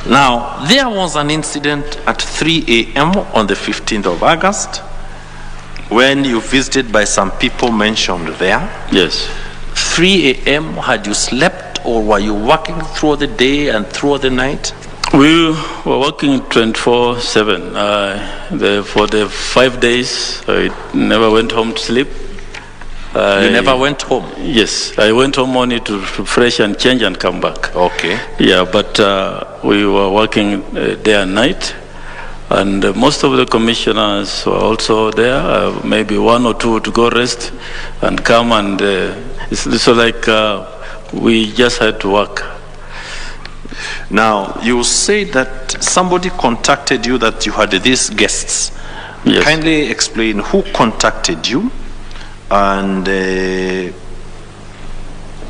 Now, there was an incident at 3 a.m. on the 15th of August when you visited by some people mentioned there. Yes. 3 a.m., had you slept or were you working through the day and through the night? We were working 24/7. For the 5 days, I never went home to sleep. You never went home? Yes, I went home only to refresh and change and come back. Okay. Yeah, but we were working day and night, and most of the commissioners were also there. Maybe one or two would go rest and come, and it's so like we just had to work. Now, you say that somebody contacted you that you had these guests. Yes. Kindly explain who contacted you. And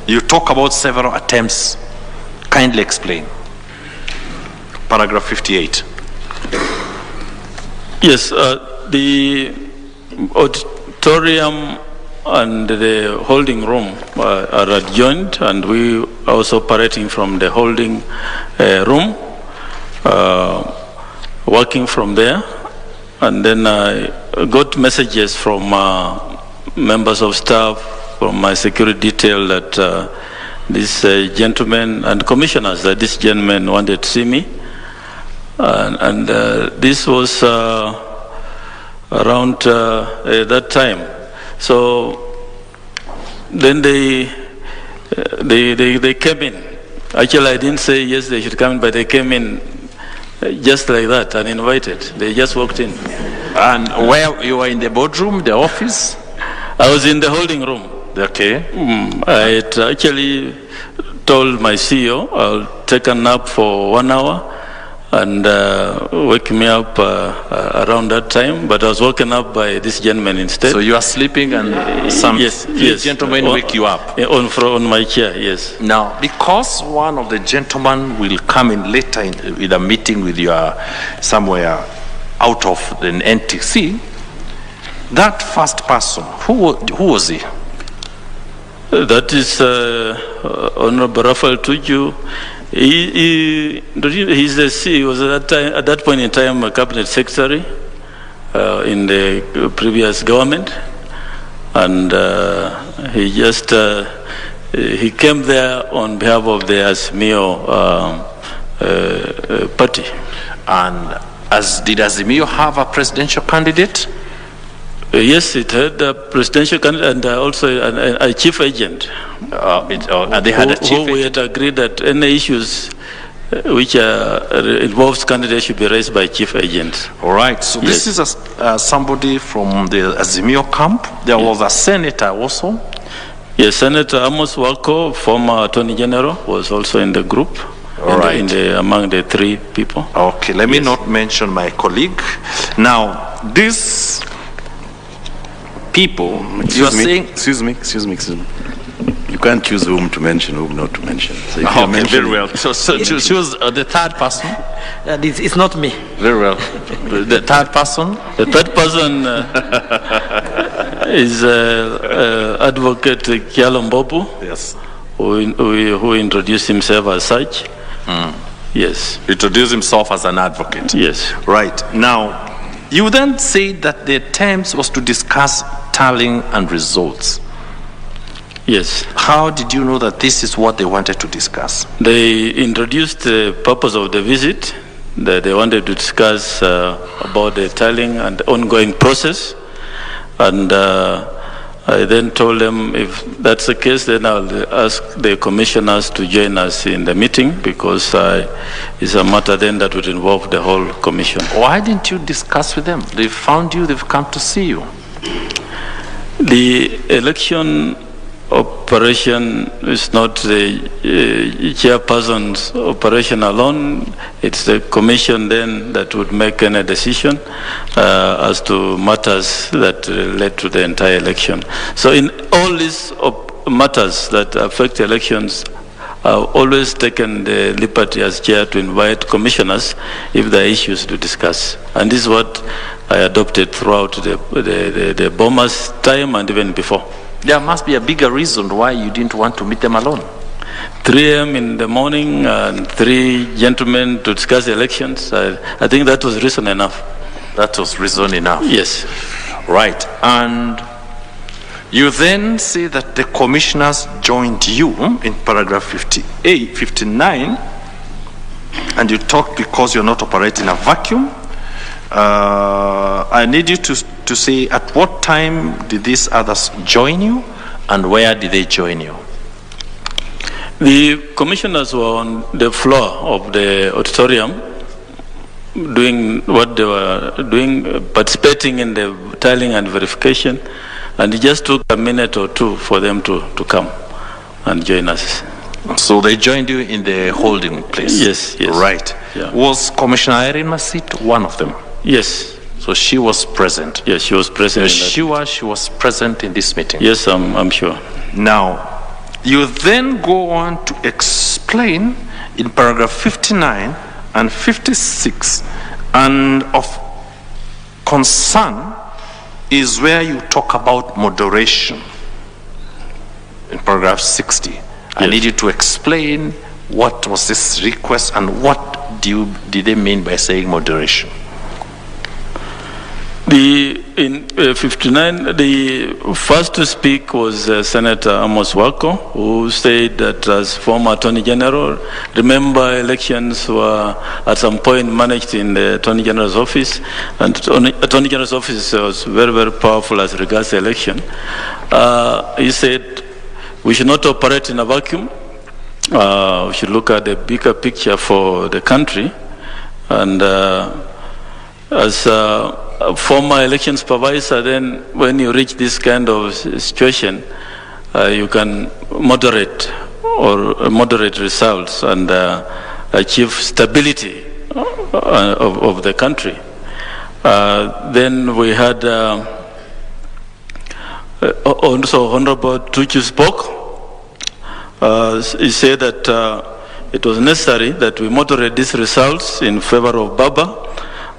you talk about several attempts. Kindly explain. Paragraph 58. Yes, the auditorium and the holding room are adjoined, and we are also operating from the holding room, working from there. And then I got messages from members of staff, from my security detail, that this gentleman and commissioners, that this gentleman wanted to see me. And this was around that time. So then they came in. Actually, I didn't say yes, they should come in, but they came in just like that, uninvited. They just walked in. And where you were in the boardroom, the office? I was in the holding room. Okay. I had actually told my CEO I'll take a nap for 1 hour and wake me up around that time. But I was woken up by this gentleman instead. So you are sleeping and some gentleman wake you up? On my chair, yes. Now, because one of the gentlemen will come in later with a meeting with you somewhere out of the NTC, that first person, who was he? That is Honorable Raphael Tuju. He was at that point in time a cabinet secretary in the previous government, and he came there on behalf of the Azimio party. And did Azimio have a presidential candidate? Yes, it had a presidential candidate and also a chief agent. They had a chief agent. We had agreed that any issues which involves candidates should be raised by chief agents. All right. So yes. This is somebody from the Azimio camp. There was a senator also. Yes, Senator Amos Wako, former Attorney General, was also in the group. All right. Among the 3 people. Okay. Let me not mention my colleague. Now, this people, excuse me. You can't choose whom to mention, whom not to mention. So okay, very well. So choose the third person. It's not me. Very well. The third person? The third person is Advocate Kialo Mbobu. Yes. Who introduced himself as such. Yes. Introduced himself as an advocate. Yes. Right. Now, you then say that the attempt was to discuss tallying and results. Yes. How did you know that this is what they wanted to discuss? They introduced the purpose of the visit, that they wanted to discuss about the tallying and the ongoing process. And I then told them if that's the case, then I'll ask the commissioners to join us in the meeting, because it's a matter then that would involve the whole commission. Why didn't you discuss with them? They found you, they've come to see you. The election operation is not the chairperson's operation alone. It's the commission then that would make any decision as to matters that led to the entire election. So in all these matters that affect elections, I've always taken the liberty as chair to invite commissioners if there are issues to discuss. And this is what I adopted throughout the Boma's time and even before. There must be a bigger reason why you didn't want to meet them alone. 3 a.m. in the morning and 3 gentlemen to discuss the elections. I think that was reason enough. That was reason enough. Yes. Right. And you then say that the commissioners joined you in paragraph 58, 59, and you talk because you're not operating a vacuum. I need you to say at what time did these others join you and where did they join you? The commissioners were on the floor of the auditorium doing what they were doing, participating in the tallying and verification, and it just took a minute or two for them to come and join us. So they joined you in the holding place? Yes, yes. Right. Yeah. Was Commissioner Irene Masit one of them? Yes. So she was present? Yes, she was present. She was present in this meeting? Yes, I'm sure. Now, you then go on to explain in paragraph 59 and 56, and of concern is where you talk about moderation in paragraph 60. Yes. I need you to explain what was this request and what did they mean by saying moderation? In 59, the first to speak was Senator Amos Wako, who said that as former Attorney General, remember elections were at some point managed in the Attorney General's office, and Attorney General's office was very, very powerful as regards the election. He said we should not operate in a vacuum. We should look at the bigger picture for the country, and as a former election supervisor, then when you reach this kind of situation, you can moderate results and achieve stability of the country. Then we had also Honorable Tuchu spoke. He said that it was necessary that we moderate these results in favor of Baba,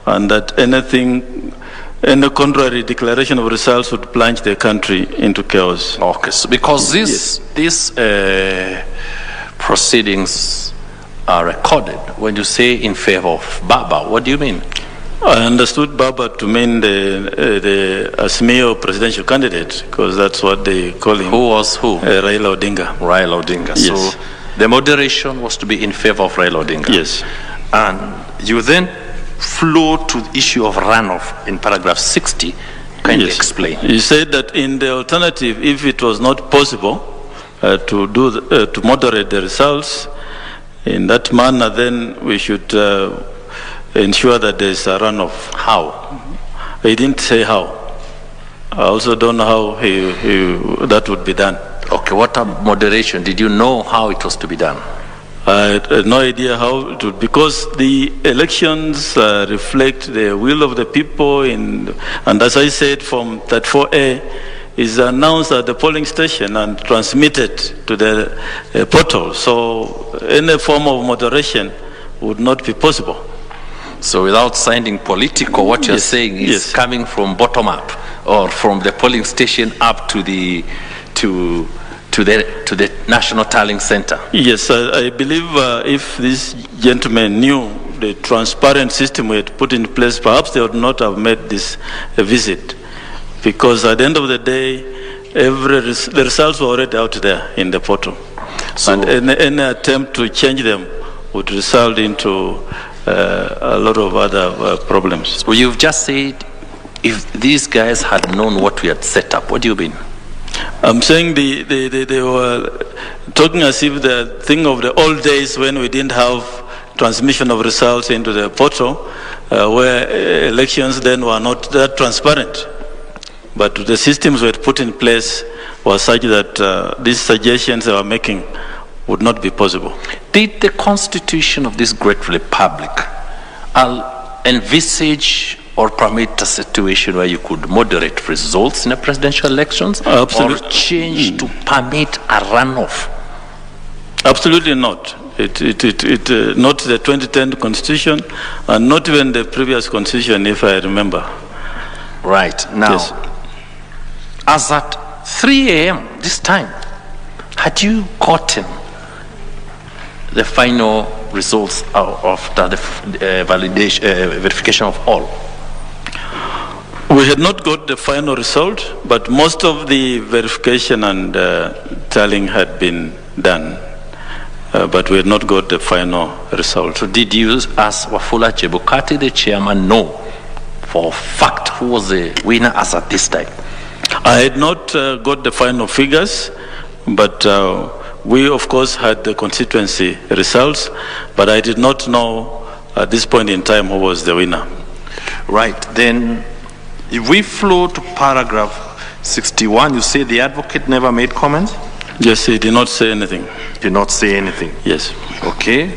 and that any contrary declaration of results would plunge the country into chaos. Okay, so because these proceedings are recorded, when you say in favor of Baba, what do you mean? I understood Baba to mean the Azimio presidential candidate, because that's what they call him. Who was who? Raila Odinga. Raila Odinga. Yes. So the moderation was to be in favor of Raila Odinga. Yes. And you then flow to the issue of runoff in paragraph 60. Can you explain? You said that in the alternative, if it was not possible to moderate the results in that manner, then we should ensure that there's a runoff. How? He didn't say how. I also don't know how that would be done. Okay, what moderation? Did you know how it was to be done? I had no idea how it would, because the elections reflect the will of the people, and as I said, from 34A is announced at the polling station and transmitted to the portal. So any form of moderation would not be possible. So without sounding political, what you're saying is coming from bottom up, or from the polling station up to the National Tallying Center. Yes, I believe if this gentleman knew the transparent system we had put in place, perhaps they would not have made this visit, because at the end of the day, the results were already out there in the portal, so, and any attempt to change them would result into a lot of other problems. So you've just said, if these guys had known what we had set up, what do you mean? I'm saying they were talking as if the thing of the old days when we didn't have transmission of results into the portal, where elections then were not that transparent. But the systems we had put in place were such that these suggestions they were making would not be possible. Did the constitution of this great republic envisage or permit a situation where you could moderate results in a presidential elections? Absolutely. Or change to permit a runoff? Absolutely not. Not the 2010 constitution, and not even the previous constitution, if I remember. Right. Now, yes. As at 3 a.m. this time, had you gotten the final results after the verification of all? We had not got the final result, but most of the verification and tallying had been done, but we had not got the final result. So did you ask Wafula Chebukati, the chairman, know for a fact who was the winner as at this time? I had not got the final figures, but we of course had the constituency results, but I did not know at this point in time who was the winner. Right, then if we flow to paragraph 61, you say the advocate never made comments? Yes, he did not say anything. Did not say anything. Yes. Okay.